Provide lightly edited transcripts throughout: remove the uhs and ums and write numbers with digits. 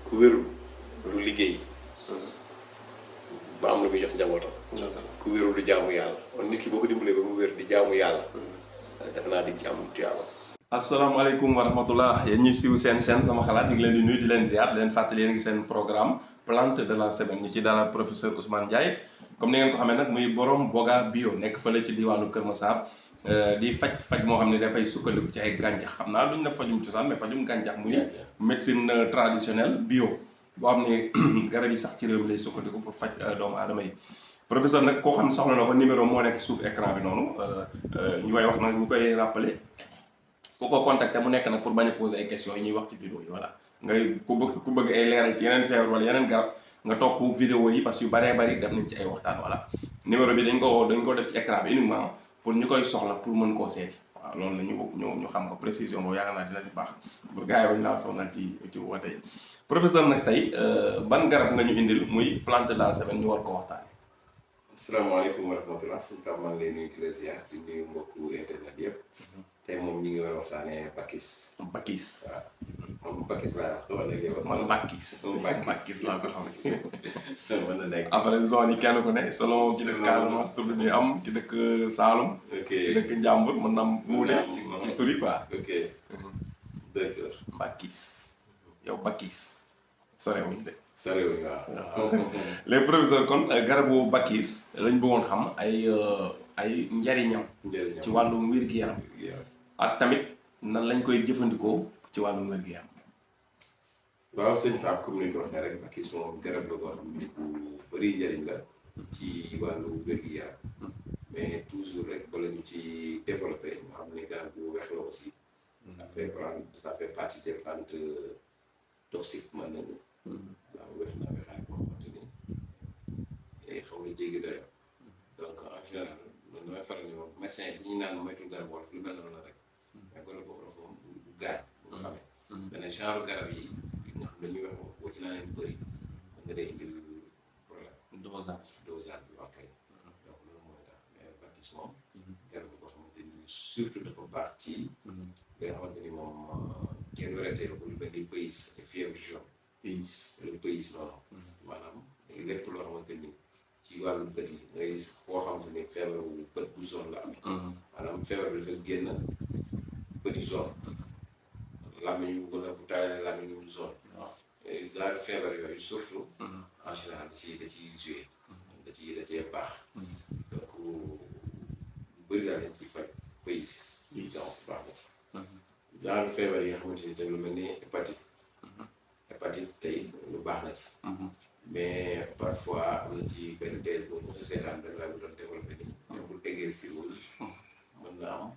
ku wérul du liggéey ba am lu muy jox njabootam. ku wérul du jaamu yàlla kon nit ki boo ko dimbalee ba mu wér di jaamu yàlla defe naa di ci am tuyaaba. asalaamaaleykum wa rahmatullah yéen ñuy siiw seen chaîne sama xalaat ñu ngi leen di nuyu di leen ziar di leen fàttali yéen ngi seen programme plante de la semaine ñu ci dalal professeur Ousmane Ndiaye comme ni ngeen ko xamee nag muy borom Boga bio nekk fële ci diwaanu Kër Massar di faj moo xam ne dafay sukkandiku ci ay gàncax xam naa duñ ne fajum cosaan mais fajum gàncax muy médecine traditionnelle bio boo xam ne garab yi sax ci réew mi lay sukkandiku pour faj doomu aadama yi. professeur nag koo xam ne soxla na ko numéro moo nekk suuf écran bi noonu ñu koy wax nag ñu koy rappeler ku ko contacter mu nekk nag pour bañ a poser ay questions yi ñuy wax ci vidéo yi voilà ngay ku bëgg ay leeral ci yeneen feebar wala yeneen garab nga topp vidéo yi parce que yu bëree bëri def nañ ci ay waxtaan voilà numéro bi dañ ko def ci écran bi uniquement pour ñu koy soxla pour mën koo seeti waaw loolu la ñu xam ko précision boobu yaakaar naa dina si baax pour gars yi wañ naa soxla ci woote yi professeur nag tey ban garab nga ñu indil muy plante de la semaine ñu war ko waxtaane. asalaamaaleykum wa rahmatulah suñu taw maa ngi lay nuyu di la ziar di nuyu mbokku internet yëpp tey moom ñu ngi war a waxtaanee Bakis. Bakis waaw moom Bakis laa wax wala yow. man Bakis laa ko xam ne. mën na nekk après zone yi kenn ku ne selon ki dëkk Casamance tur bi am ki dëkk Saalum. ok ki dëkk Njàmbur mën na am wuute ci tur yi quoi. ok d'accord. Bakis yow Bakis sorewuñ de. sorewuñ waaw. les professeurs kon garabu Bakis lañ bëggoon xam ay njariñam. ci wàllum wér-gu-yaram. ak tamit nan lañ koy jëfandikoo ci wàllum wér-gu-yaram. waaw sëñ Pape comme ni ñu ko waxee rek Bakis moom garab la koo xam ne bu bëri njëriñ la ci wàllu wér-gu-yaram mais toujours rek bala ñu ci développé ñu xam ne garab bu weex la aussi. ça fait partie des plantes toxiques mën nañu. waaw weex na weexaay boo xamante ni xaw na jéggi doyo donc en général man damay faral di wax médecin bi ñu naan moytu garab wolof lu mel noonu la rek mais garab boo xam ne bu gaañ bu nga xamee benn genre garab yi nga xam ne dañuy wax boo ci naan leen bëri mën nga day indil problème dosage bi waa kay donc loolu mooy tax mais Bakis moom garab boo xamante ni surtout dafa baax ci li nga xamante ni moom kenn weretee ko lu mel ni pays et fièvre jaune le pays noonu maanaam lépp loo xamante ni ci wàllu bët yi ngay gis koo xamante ni feebaru bët bu zone la amee maanaam feebar bi dafa génn bët yi zone làmmiñ bu gën a bu taalee làmmiñ bu zone genre feebar yooyu surtout en général da ciy joué da cee baax donc lu bëri daal dañ ciy faj pays donc baax na ci genre feebar yi nga xamante ni tamit lu mel ni hépatite tey lu baax na ci mais parfois am na ci benn thèse boobu mos a seetaan benn laay bu doon développé nii même bu eggee cirrhose mën na am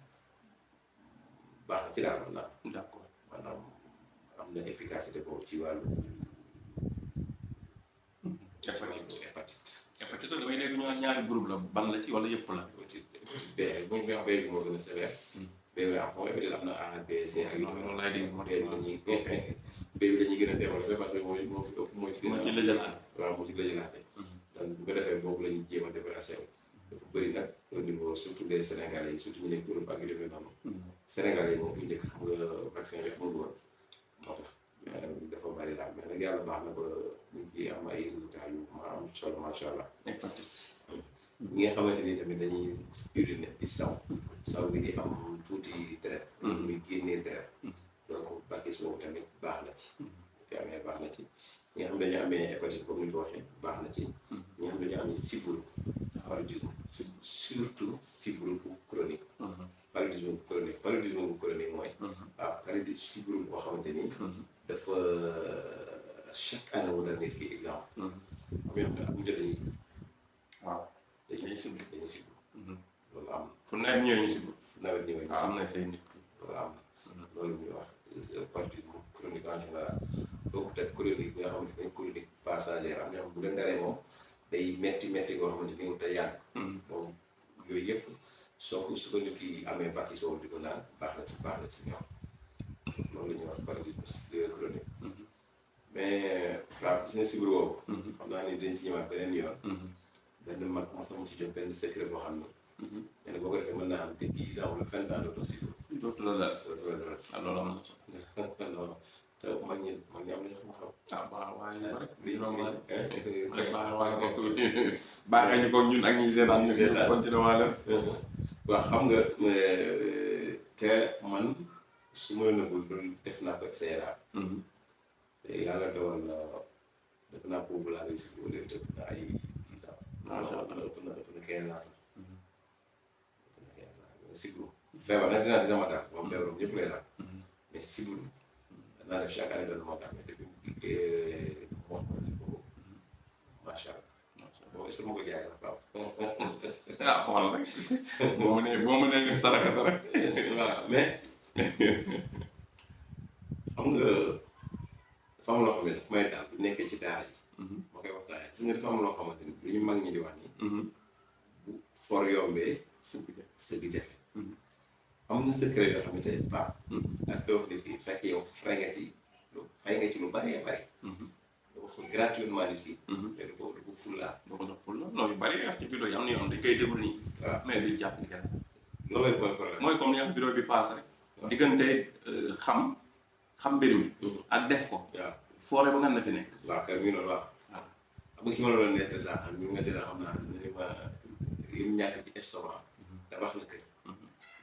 baax na ci daal mën na am d'accord maanaam am na efficacité boobu ci wàllu hépatite damay dégg ñu ñaari groupe la ban la ci wala yëpp la hépatite B bu ñu wax B bi moo gën a sévère B bi am hépatite am na A B C ak loolu laay dégg B bi dañuy gën a développé parce que moo fi ëpp moo ci gën a moo ci lëjalaate waaw moo ci lëjalaate donc bu ko defee boobu la ñuy jéem a débarrassé wu dafa bëri nag au niveau surtout des Sénégalais yi surtout ñu nekk Europe ak yu demee noonu Sénégalais yi moom bu njëkk xam nga vaccin rek moo woon moo tax dafa bëri daal mais nag yàlla baax na ba ñu ngi am ay résultats yu ma am solo macha allah. ñi nga xamante ni tamit dañuy uriner di saw bi di am tuuti deret muy génnee deret donc Bakis boobu tamit baax na ci ko amee baax na ci ñi nga xam dañu amee hépatite boobu ñu ko waxee baax na ci ñi nga xam dañu amee sibbiru paludisme surtout sibbiru bu chronique paludisme bu chronique mooy waaw paludisme sibbiru boo xamante ni dafa chaque année mu dal nit ki exemple am yoo xam ne ak mu jot dañuy waaw dañuy sibbiru loolu am fu nawet ñëwee ñu sibbiru nawet ñëwee ñu am na say nit loolu am loolu ñuy wax paludisme chronique en général bokkut ak chronique bi nga xamante ne chronique passagère am na xam bu leen daree moom day metti goo xamante ni day yàgg moom yooyu yëpp su ko nit ki amee Bakis boobu di ko naan baax na ci ñoom loolu la ñuy wax paludisme chronique mais waaw gis nga sibbiru boobu xam naa ni dañ ci ñëwaat beneen yoon benn mag mos na mu ci jox benn secret boo xam ne nee na boo ko defee mën naa am te 10 ans wala 20 ans dootoo sibbiru dootu la daal loolu am na solo non te mag ñi am nañu xam-xam. ah baax waaye ñu rek di rombaale baax waaye ko baaxee ñu ko ñun ak ñi seetaan ñu continuer waale waaw xam nga te man su ma nëbbul loolu def naa ko CRA. te yàlla dogal na def naa boobu laa réussi ko léegi ëpp na ay 10 ans. macha allah ëpp na 15 ans sax. ëpp na 15 ans siblu feebar nag dina ma daal moom feebar ñëpp lay daal. mais siblu danaa def chaque année dana ma daal mais depuis moom macha allah. bon est-ce que ma ko jaay sax baax ah xool rek boo mënee saraxe waaw mais xam nga dafa am loo xam ne daf may daal bu nekkee ci daara yi. ma koy waxtaanee gis nga dafa am loo xamante ni lu ñu mag ñi di wax nii. bu for yombee sëgg jafe. am na secret yoo xam ne tey Pape. daal koy wax nit ki fekk yow fay nga ci lu bari nga wax ko gratuitement nit ki. mais du ko fulla. doo ko jox fulla non yu bari wax ci vidéo yi am na yoo xam dañ koy déglu nii. waaw mais duñ jàpp kenn. loolu mooy problème mooy comme ni am vidéo bi paase rek. diggante xam mbir mi. ak def ko. waaw foore ba nga na fi nekk. waaw kay mi ngi noonu waaw. waaw xam nga ki ma la doon nettali sax xam nga seetlu xam naa ne ma lim ñàkk ci estomac. tabax na kër.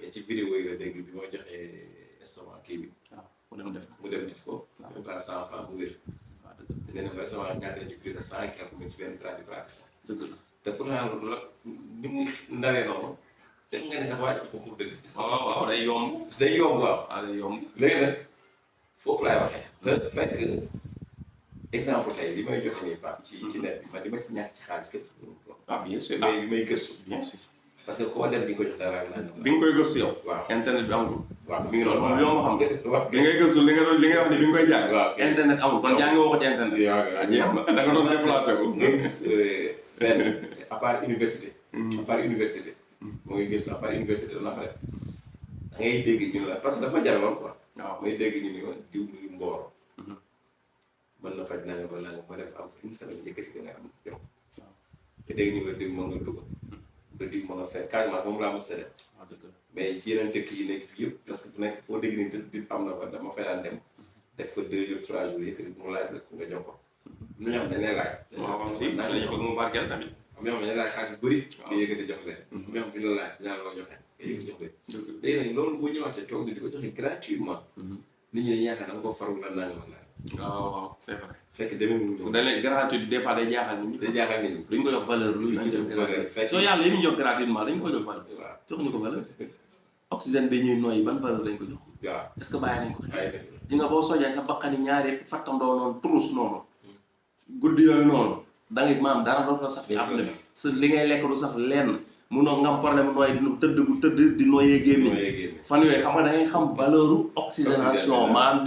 mais ci vidéo yi la dégg bi ma joxee estomac kii bi. waaw mu dem def ko. waaw même pas 100 francs mu wér. waaw dëgg la te nee na ma estomac ñàkk na ci plus de 100 quelque mille ci benn tradipraticien. dëgg la te pourtant loolu la ni muy ndawee noonu. te nga ne sax waa ji pour dëgg. waaw day yomb. day yomb waaw. day yomb. léegi nag foofu laay waxee. te fekk exemple tey li may joxe nii Pape ci net bi man li ma ci ñàkk ci xaalis képp. ah bien sûr mais li may gëstu. bien sûr parce que koo dem di nga ko jox dara bi nga koy gëstu yow. waaw internet bi amul. waaw mi ngi noonu moom yow ma xam nga. waaw bi ngay gëstu li nga wax ni bi nga koy jàng. waaw internet amul kon jàngi woo ko ci internet. waaw jeex na da nga doon déplacé ko. ngay gis benn à part université. à part université. mu ngi gëstu à part université dana fa def da ngay dégg ñu la parce que dafa jaraloon quoi. waaw may dégg ñu ni ma diw mu ngi mbooro. mën na faj nanga ba nanga ma def am fa une semaine yëkkati da ngay am jox. te dégg ñu la diw ma nga dugg. ba diw ma nga fekk Casamance moom laa mos a def. mais ci yeneen dëkk yi nekk fii yëpp parce que fu nekk foo dégg ni di am na fa dama fay daan dem. def fa 2 jours 3 jours yëkkati mu laaj la nga jox ko. ñu ñoo xam dañ lay laaj. waaw si dañuy bëgg mu barkeel tamit. am na ñoo xam ne dañ lay laaj xaalis bu bëri. nga yëkkati jox leen. ñoo xam ne la laaj dinaa la joxe nga yëkkati jox leen. léegi nag loolu boo ñëwaatee toog di ko joxe gratuitement. nit ñi dañuy yaakaar da nga koo farul la naa nga mën waaw c'est vrai. fekk demee mu su dalee gratuit des fois day jaaxal nit ñi. day jaaxal nit ñi. duñ ko jox valeur luy ñu jox gratuit. soo yàlla yi ñu jox gratuitement dañ ko jox valeur. waaw jox ñu ko valeur. oxygène bi ñuy noyyi ban valeur lañ ko jox. waaw est-ce que bàyyi nañ ko xel. di nga boo sojee sa baqani ñaari fattandoo noonu turus noonu. guddi yooyu noonu. da ngay maam dara dootu la saf ci àdduna bi. sa li ngay lekk du saf lenn. munoo ngam problème nooy di noyyee gémmiñ. fan yooyu xam nga da ngay xam valeur oxygénation maanaam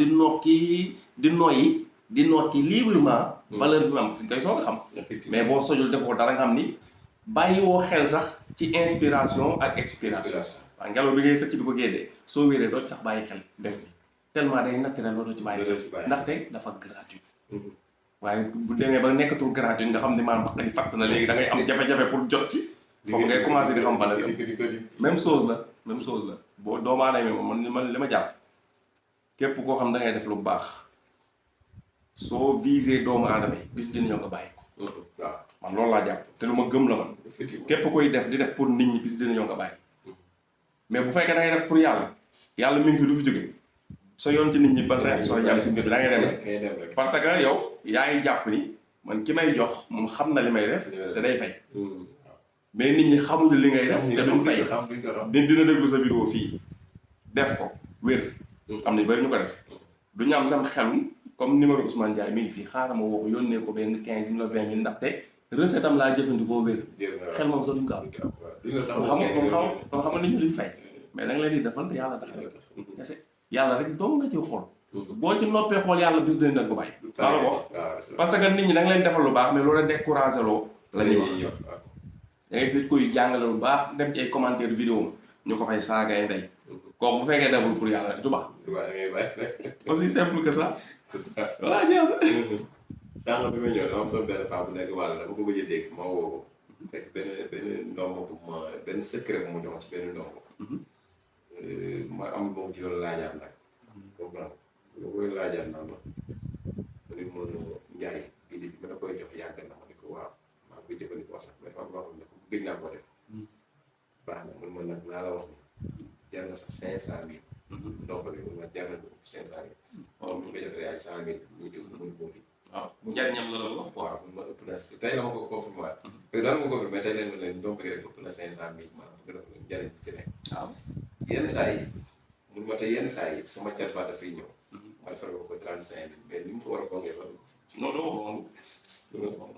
di nokki librement. valeur bi am ngay soog a xam. mais boo sojul defoo dara nga xam ni bàyyi woo xel sax ci inspiration ak expiration. waaw ngelaw bi ngay xëcc di ko génnee soo wéree doo ci sax bàyyi xel def ni tellement day naturel loolu ci bàyyi xel ndaxte dafa gratuit. waaye bu demee ba nekkatul gratuit nga xam ni maanaam baq di fatt na léegi da ngay am jafe-jafe pour jot ci. foofu ngay commencé di xam valeur même chose la boo doomu aadama man li ma jàpp képp koo xam da ngay def lu baax soo visé doomu aadama yi bis dina ñëw nga bàyyi ko. waaw man loolu laa jàpp te lu ma gëm la man. képp koy def di def pour nit ñi bis dina ñëw nga bàyyi. mais bu fekkee da ngay def pour yàlla mi ngi fi du fi jóge sa yoon ci nit ñi ban réaction la jàpp ci mbir bi da ngay dem rek. parce que yow yaa ngi jàpp ni man ki may jox moom xam na li may def te day fay. mais nit ñi xamuñu li ngay def te duñ fay dina déglu sa vidéo fii def ko wér. am na bari ñu ko def du ñu am sam xelum comme numéro Ousmane Ndiaye mi ngi fii xaaral ma woo ko yónnee ko benn 15 000 20 000 ndaxte recette am laa jëfandikoo wér. xel moom sax duñ ko am. kon xam nga nit ñi duñ fay mais da nga leen di defal yàlla tax kese yàlla rek dong nga ci xool. boo ci noppee xool yàlla bis dañ ko bàyyi. daa la wax parce que nit ñi da nga leen defal lu baax mais loolu découragé loo la ñuy wax. da ngay gis nit koy jàngale lu baax dem ci ay commentaire vidéo ñu ko fay saagay ndey kooku bu fekkee deful pour yàlla rek du baax. aussi simple que ça. voilà jeex na. sànq bi ma ñëw dama am sama benn femme bu nekk wàll dama ko bëgg a dégg ma woo ko fekk benn ndombo bu ma benn secret bu ma joxoon ci benn ndombo. ma am boobu ci doon laajaat nag. comprendre boo koy laajal naa ma ni ma Ndiaye bii bi ma la koy jox yàgg na ma ne ko waaw maa ngi koy jëfandikoo sax mais dafa am loo xam ne gëj naa koo def baax na man nag naa la wax ni jar na sax 500.000 donc bi mun na jar na ko 500.000 moom bu ñu ko defaree ay 100.000 ñi di mun koo di waaw njariñam la la wax quoi. waaw mun ma ëpp na tey la ma ko confirmé waat fekk daan ma ko confirmé tey leen ma leen donc rek ëpp na 500.000 maanaam nga def njariñ ci nekk waaw yenn saa yi mun ma tey yenn saa yi sama jarbaat dafay ñëw ma defal ko 35.000 mais ni mu ko war a foogee sax non doo ko fonk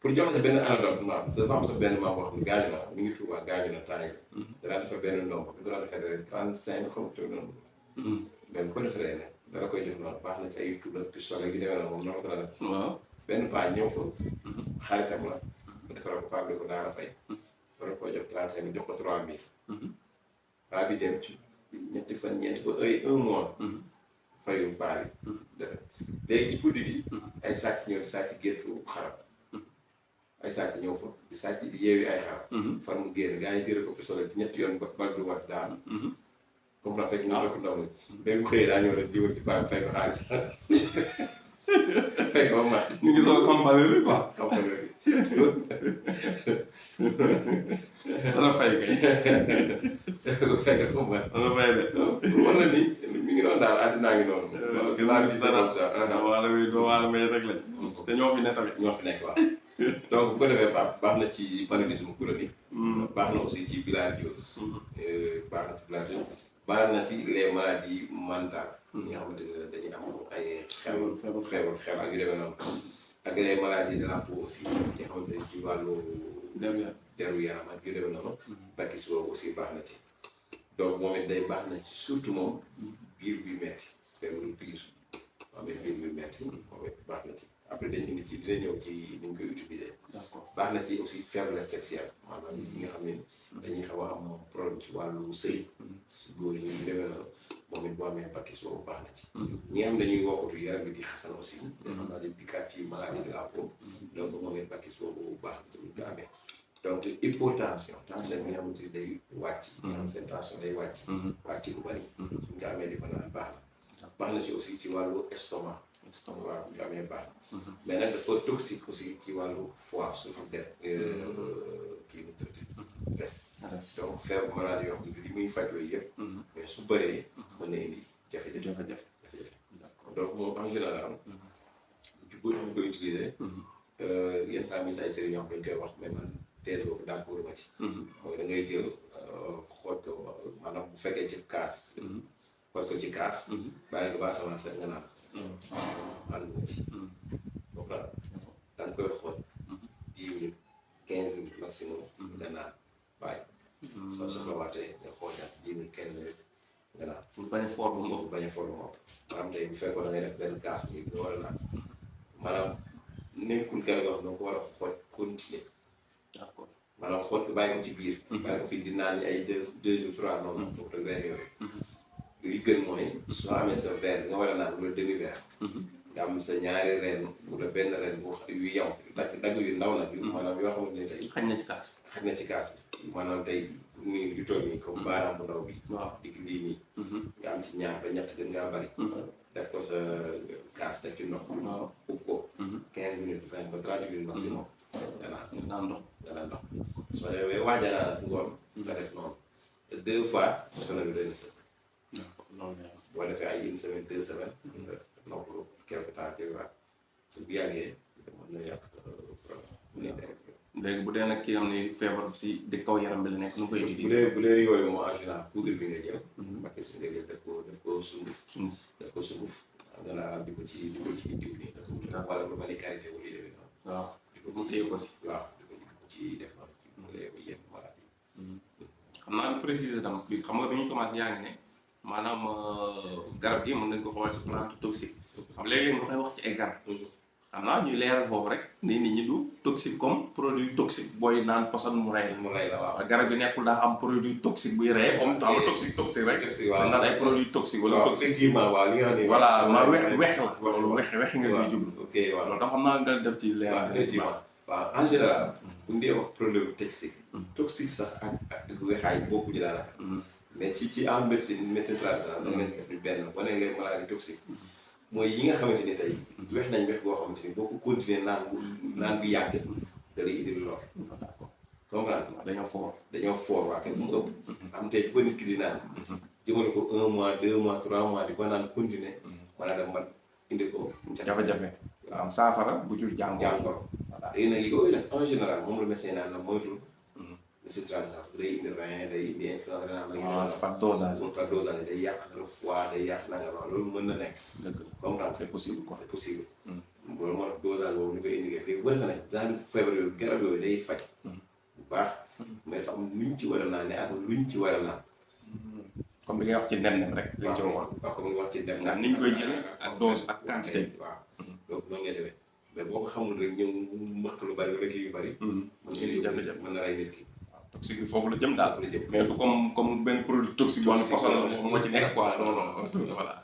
pour jox sa benn anecdote maam sa fam sa benn maam boo xam ne gaañu na mi ngi tuubaa gaañu na temps yi danaa defar benn ndomb bi ko daan defee rek 35 comme te noonu mais bu ko defaree nag dara koy jox noonu baax na ci ay tudd ak pistolet yu demee noonu moom noonu ko daan def waaw benn paa ñëw fa xaritam la mu defaral ko paa bi ko daara fay war koo jox 35 jox ko 3.000 paa bi dem ci ñetti fan ñeenti ba un mois fayul paa bi defe léegi ci guddi gi ay sàcc ñëw di sàcc géttu xarab ay sàcc ñëw fa di sàcc di yeewi ay xarab fan mu génn gaa yi tëral ko pistolet ci ñetti yoon bal bi wat daanu comme na fekk ñu ko ndaw la mais bu xëyee daa ñëw rek jiwal ci paa bi fay ko xaalis fekk ba mat ñu ngi soog xam valeur quoi xam nga dana fay kay lu fekk ba mat dana fay de wala ni mi ngi doon daal àddinaa ngi noonu gis si dara waala may rek lañ te ñoo fi ne tamit ñoo fi nekk waaw donc bu ko defee baax na ci paludisme chronique baax na aussi ci bilharziose baax na ci bilharziose baax na ci les maladies mentales ñi nga xamante ne dañuy am ay feebar xel ak yu demee noonu ak les maladies de la peau aussi ñi nga xamante ne ci wàllu deru yaram ak yu demee noonu bakis boobu aussi baax na ci donc moom it day baax na ci surtout moom biir buy metti feebaru biir moom it biir buy metti moom it baax na ci après dañ indi ci dina ñëw ci ni ñu koy utiliser baax na ci aussi faiblesse sexuelle maanaam ñi nga xam ne dañuy xaw a am problème ci wàllu sëy si góor ñi ñu demee noonu moom it boo amee bakis boobu baax na ci ñi nga xam dañuy wokkatu yaram bi di xasan aussi nga xam naa di dikkaat ci maladie de la peau donc moom it bakis boobu baax na ci buñ ko amee donc hypotension tension bi nga xamante ni day wàcc nga xam seen tension day wàcc lu bari suñ ko amee di ko naan baax na baax na ci aussi ci wàllu estomac waaw ñu amee baax mais nag dafa toxique aussi ci wàllu foie surtout de kii nu traité res donc feebar maladie yoo xam ne li muy faj yooyu yëpp mais su bëree mën na indi jafe-jafe donc moom en général ci bëri ñu koy utiliser yenn saa mi ay sëriñ ñoo xam dañ koy wax mais man thèse boobu d'accord ma ci mooy da ngay jël xooj ko maanaam bu fekkee ci kaas xooj ko ci kaas bàyyi ko ba asamaan set nga naan ànd na ci boobu daal da nga koy xool 10 minutes 15 minutes maximum nga naan bàyyi soo soxlawaatee nga xoolaat 10 minutes 15 minutes nga naan pour bañ a for bu ngoog bañ a for bu ngoog maanaam tey bu fekkoon da ngay def benn kaas nii nga war a naan maanaam nekkul garab yoo xam ne nga ko war a xool continuer d'accord maanaam xool ko bàyyi ko ci biir bàyyi ko fii di naan ay 2 jours 3 noonu boobu rek reen yooyu li gën mooy soo amee sa verre nga war a naan wala demi verre nga am sa ñaari reen wala benn reen bu yu yaw dagg yu ndaw nag yu maanaam yoo xamante ne tey xaj na ci kaas bi maanaam tey nii yu toll nii comme baaraam bu ndaw bi waaw digg lii nii nga am ci ñaar ba ñett gën ngaa bari def ko sa kaas def ci ndox ub ko 15 minutes 20 ba 30 minutes maximum nga naan ndox soo demee waaja naa nag ngoon nga def noonu 2 fois sona bi doy na sëkk boo defee ay 1 semaine 2 semaines nga noppalu quelque temps déwénaat su bu yàggee mën na yàq problème léegi bu dee nag ki am ni feebar si di kaw yaram bi la nekk nu koy utiliser bu dee yooyu moom en général poudre bi nga jël bakis bi nga jël def ko sunguf en général di ko ci diw nii wala lu ma ni karité wala yu demee noonu waaw mu téye ko si waaw di ko ci def noonu mu lay yenn maladie xam naa di préciser tam xam nga bi ñu commencé yaa ngi ne maanaam garab gi mën nañ ko xool si plante toxique xam léeg-léeg nga koy wax ci ay garab xam naa ñuy leeral foofu rek ni nit ñi du toxique comme produit toxique booy naan poson mu rey la waaw garab bi nekkul daa am produit toxique buy rey comme xam nga toxique rek dañ naan ay produit toxique wala toxique effectivement waaw li nga xam ne voilà ma wex nga siy jublu ok waaw loolu tam xam naa nga def ci leeral effectivement waaw en général bu ñu dee wax produit toxique sax ak wexaay bokku ji daanaka mais ci en médecine traditionnelle da nga leen def ni benn boo nee leen maladie toxique mooy yi nga xamante ni tey wex nañ wex boo xamante ni boo ko continuer naan bu yàgg da lay indil lor. d'accord comprendre dañoo fort waa kay mu ëpp am tey bu ko nit ki di naan jëmale ko 1 mois 2 mois 3 mois di ko naan continuer mën a dem man indi ko jafe-jafe am saafara bu jur jàngoro voilà léegi nag yooyu nag en général moom la médecin naan la moytul médecine traditionnelle day indi rein day indi insuffisance rénale par dosage day yàq le foie day yàq nanga loolu mën na nekk dëgg la comprendre c'est possible quoi c'est possible loolu moo tax dosage boobu ni koy indi léegi bu ko defee nag genre feebar yooyu garab yooyu day faj bu baax mais dafa am luñ ci war a naan ak luñ ci war a naan comme bi ngay wax ci nem rek liñ ci waxoon waaw comme nga wax ci nem niñ koy jëlee ak dose ak quantité bi waaw donc noonu ngay demee mais boo ko xamul rek ñëw mëq lu bari wala kii yu bari mën jafe-jafe mën na rey nit ki toxique bi foofu la jëm daal la jëm mais du comme benn produit toxique boo xam ne poson la moo ci nekk quoi non voilà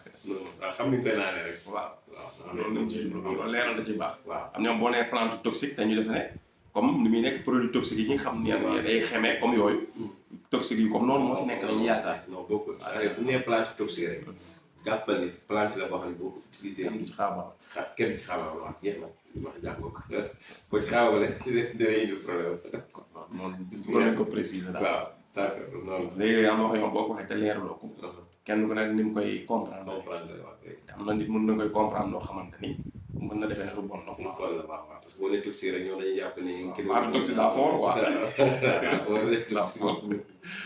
waaw xam ni koy naanee rek waaw loolu lañ ci jublu loolu leeral da ciy baax waaw am ñoom boo nee plante toxique dañu defe ne comme ni muy nekk produit toxique yi ñi xam ne day xemee comme yooyu toxique yi comme noonu moo si nekk lañuy yaakaar non bokkul bu nee plante toxique rek jàppal ni plante la boo xam ne boo ko utilisé kenn du ci xaabaar kenn ci xaabaar wax jeex na wax jàngoo ko boo ci xaabaaree dana indi problème noonu loolu lañ ko préciser daal waaw d'accord noonu léegi am na wax yoon boo ko waxee te leeraloo ko kenn ku nekk ni mu koy comprendre am na nit mën na koy comprendre loo xamante ni mën na defee ne lu bon ndox la waaw parce que boo nee toxique rek ñoom dañuy jàpp ni waaw toxique daa fort quoi boo nee toxique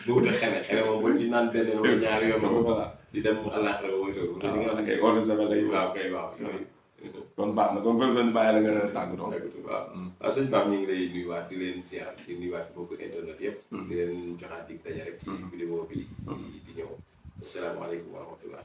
boobu de xeme moom boo ci naan benn wala ñaari yoon voilà di dem àllaaxira ba moytu di nga am ay eau de javel lay waaw kay waaw yooyu kon baax na comme personne bàyyi la nga tàggatoo waaw sëñ Pape ñu ngi lay nuyuwaat di leen ziar di nuyuwaat mbokku internet yëpp di leen joxaat dig daje rek ci vidéo bi di ñëw asalaamaaleykum wa rahmatullah